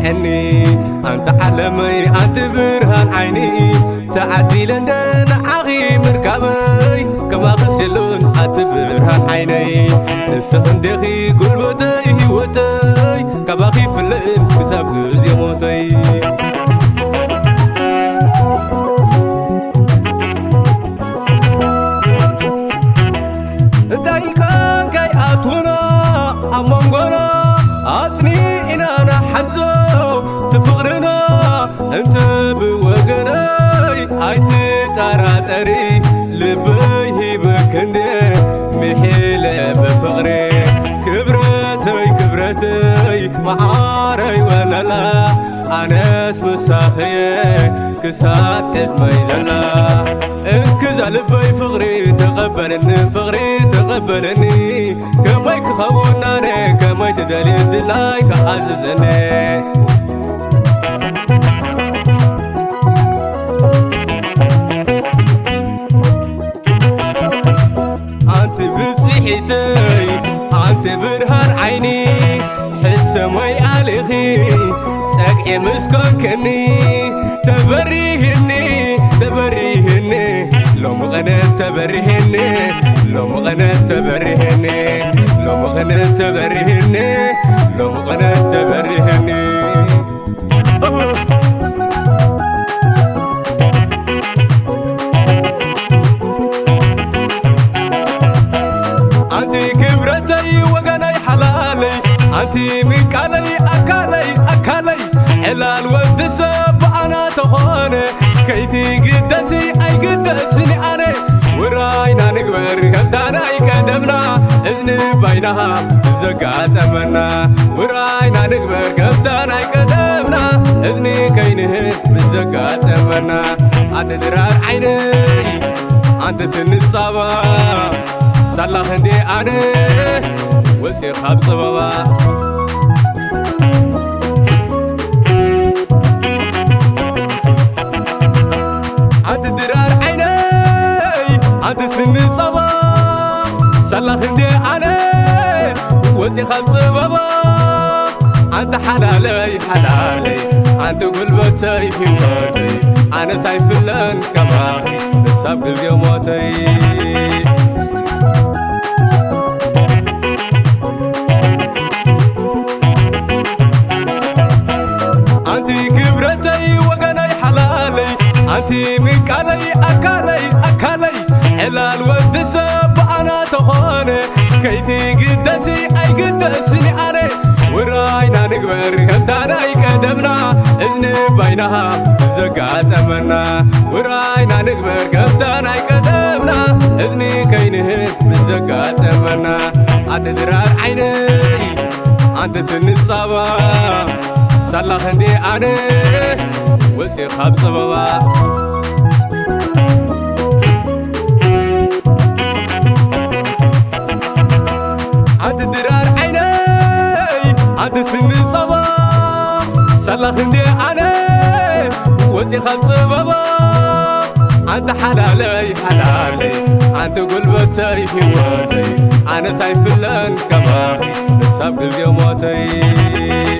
سحني أنت علمي أنت برهان عيني تعدي لندن عغي مركبي كما غسلون أنت برهان عيني السخندخي قلبتي هوتي كما خيفلن كساب زيموتي دايكا كاي أتونا أمانغونا أثني إنا نحزو تفقرنا أنت بوغناي عيت تراتري لبيه بكندي محيلة بفقري كبرتي معاري ولا لا أناس مساخية كسات ميللا انكزع لبي فقري تقبلني كما يكخوناني كما يتدلي دلاي كعززني انت بصيحتي انت برهان عيني حس مي عليخي ساقعي مسكنكني تبريهني لو مغنى تبريهني أنتي كبرتي وغني حلالي أنتي مكالي أكالي حلال ودسب أنا تخاني كيتي قدسي أي قدسني أنا وراينا نقبر كبتانا يكدبنا إذن بينها زقات أمنا وراينا نقبر كبتانا يكدبنا إذن كينه بزقات أمنا أنت درار عيني أنت سن الصبا صلاح هندي أنا وسي خبص بابا أنت درار عيني أنت سن الصبا صلاح هندي أنا وسي خبص بابا أنت حلالي أنت قلبتي في موتي أنا سايف اللون كماهي السابق اليوم موتي أنتي كبرتي وغني حلالي أنتي مكالي أكالي حلال ودسب أنا تخاني كيتي قدسي أي قدسني أنا وراينا نقبر كبتانا يكدبنا إذن بينها زقات أمنا وراينا نقبر كبتانا يكدبنا إذن كينه بزقات أمنا أنت درار عيني أنت سن الصبا صلاح هندي أنا وسي خبص بابا أنت درار عيني أنت سن الصبا صلاح هندي أنا وسي خبص بابا أنت حلالي أنت قلبتي في موتي أنا سايف اللون كماهي السابق اليوم موتي